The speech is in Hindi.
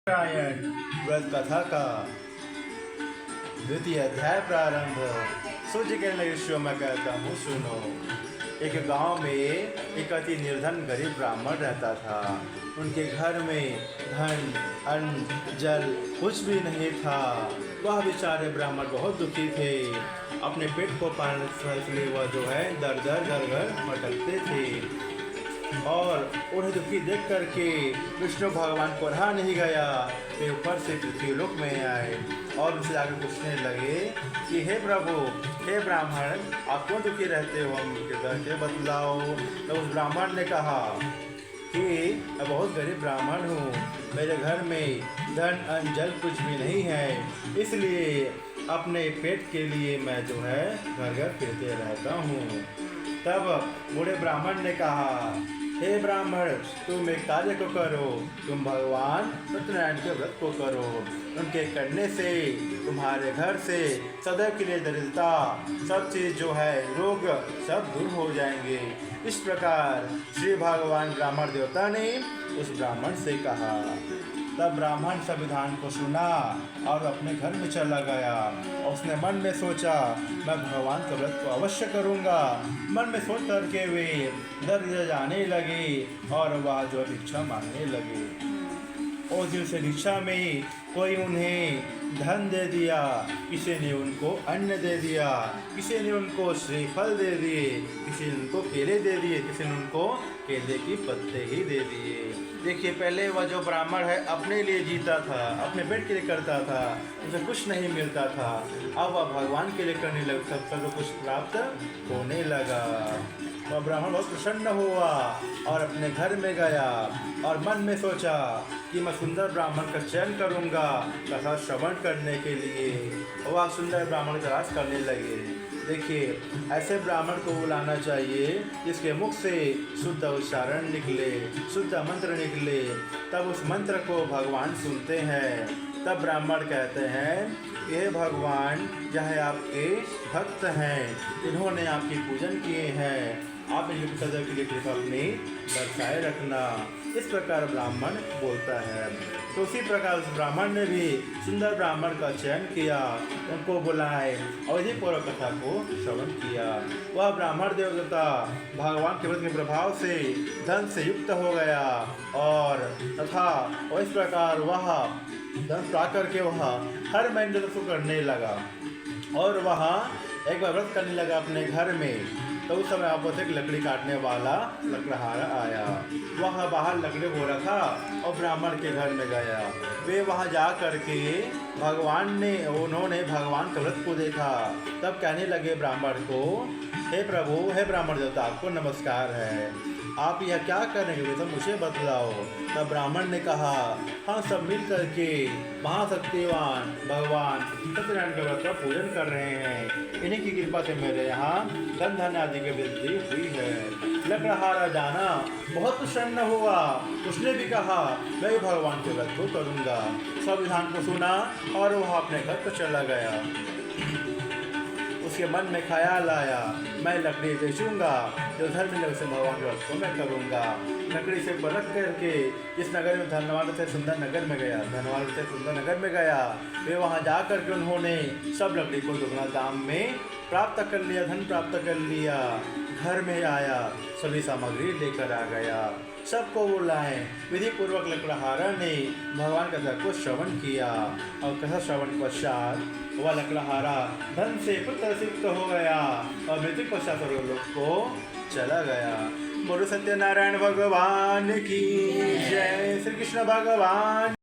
नारायण व्रत कथा का द्वितीय अध्याय प्रारंभ। सूर्य के विश्व में कहता हूँ सुनो। एक गांव में एक अति निर्धन गरीब ब्राह्मण रहता था। उनके घर में धन अन्न जल कुछ भी नहीं था। वह बेचारे ब्राह्मण बहुत दुखी थे। अपने पेट को पालने के लिए वह जो है दर दर घर घर भटकते थे। और उन्हें दुखी देख करके विष्णु भगवान को रहा नहीं गया। वे ऊपर से पृथ्वी लोक में आए और उनसे आगे पूछने लगे कि हे प्रभु, हे ब्राह्मण, आप क्यों दुखी रहते हो, हम के बतलाओ। तो उस ब्राह्मण ने कहा कि मैं बहुत गरीब ब्राह्मण हूँ, मेरे घर में धन अन्न जल कुछ भी नहीं है, इसलिए अपने पेट के लिए मैं जो है घर घर फिरते रहता हूँ। तब बूढ़े ब्राह्मण ने कहा, हे ब्राह्मण, तुम एक कार्य को करो, तुम भगवान सत्यनारायण के व्रत को करो। उनके करने से तुम्हारे घर से सदैव के लिए दरिद्रता सब चीज़ जो है रोग सब दूर हो जाएंगे। इस प्रकार श्री भगवान ब्राह्मण देवता ने उस ब्राह्मण से कहा। तब ब्राह्मण संविधान को सुना और अपने घर में चला गया। उसने मन में सोचा, मैं भगवान के व्रत को अवश्य करूँगा। मन में सोच करके वे इधर इधर जाने लगे और वह जो भिक्षा मांगने लगे। उस दिन से भिक्षा में कोई उन्हें धन दे दिया, किसी ने उनको अन्न दे दिया, किसी ने उनको श्रीफल दे दिए, किसी ने उनको केले दे दिए, किसी ने उनको केले की पत्ते ही दे दिए। देखिए, पहले वह जो ब्राह्मण है अपने लिए जीता था, अपने पेट के लिए करता था, उसे कुछ नहीं मिलता था। अब वह भगवान के लिए करने लगा, सब कुछ प्राप्त होने लगा। वह ब्राह्मण बहुत प्रसन्न हुआ और अपने घर में गया और मन में सोचा कि मैं सुंदर ब्राह्मण का चयन करूंगा कथा श्रवण करने के लिए। वह सुंदर ब्राह्मण की तलाश करने लगे। देखिए, ऐसे ब्राह्मण को बुलाना चाहिए जिसके मुख से शुद्ध उच्चारण निकले, शुद्ध मंत्र निकले। तब उस मंत्र को भगवान सुनते हैं। तब ब्राह्मण कहते हैं, हे भगवान, यह आपके भक्त हैं, इन्होंने आपकी पूजन किए हैं, आप इनकी सदैव के लिए कृपा अपनी बरसाए रखना। इस प्रकार ब्राह्मण बोलता है। तो उसी प्रकार उस ब्राह्मण ने भी सुंदर ब्राह्मण का चयन किया, उनको बुलाए और इसी पूर्व कथा को श्रवण किया। वह ब्राह्मण देवता भगवान के व्रत के प्रभाव से धन से युक्त हो गया और तथा इस प्रकार वह धन प्राप्त करके वह हर महीने को करने लगा और वह एक बार व्रत करने लगा अपने घर में। तो उस समय आप एक लकड़ी काटने वाला लकड़हारा आया। वह बाहर लकड़ी हो रहा था और ब्राह्मण के घर में गया। वे वहां जा करके उन्होंने भगवान के व्रत को देखा। तब कहने लगे ब्राह्मण को, हे प्रभु, हे ब्राह्मण देवता, आपको नमस्कार है, आप यह क्या कर रहे हो, तो मुझे बतलाओ। तब ब्राह्मण ने कहा, हम सब मिल करके महाशक्तिवान भगवान सत्यनारायण के व्रत का पूजन कर रहे हैं। इन्हीं की कृपा से मेरे यहाँ धन धन आदि की वृद्धि हुई है। लकड़हारा जाना बहुत प्रसन्न हुआ। उसने भी कहा, मैं भगवान के व्रत को करूँगा। संविधान को सुना और वह अपने घर पर चला गया। उसके मन में ख्याल आया, मैं लकड़ी बेचूंगा, जो धन मिले उसे भगवान के व्रत को मैं करूँगा। लकड़ी से रख करके जिस नगर में धनवान थे सुंदर नगर में गया, धनवान थे सुंदर नगर में गया। वे वहाँ जा कर के उन्होंने सब लकड़ी को दुगना दाम में प्राप्त कर लिया, धन प्राप्त कर लिया। घर में आया, सभी सामग्री लेकर आ गया, सबको बुलाए। विधि पूर्वक लकड़हारा ने भगवान कथा को श्रवण किया और कथा श्रवण पश्चात वह लकड़हारा धन से पुत्रसिक्त हो गया और मृत्यु पश्चात लोक को चला गया। बोलो सत्यनारायण भगवान की जय। श्री कृष्ण भगवान।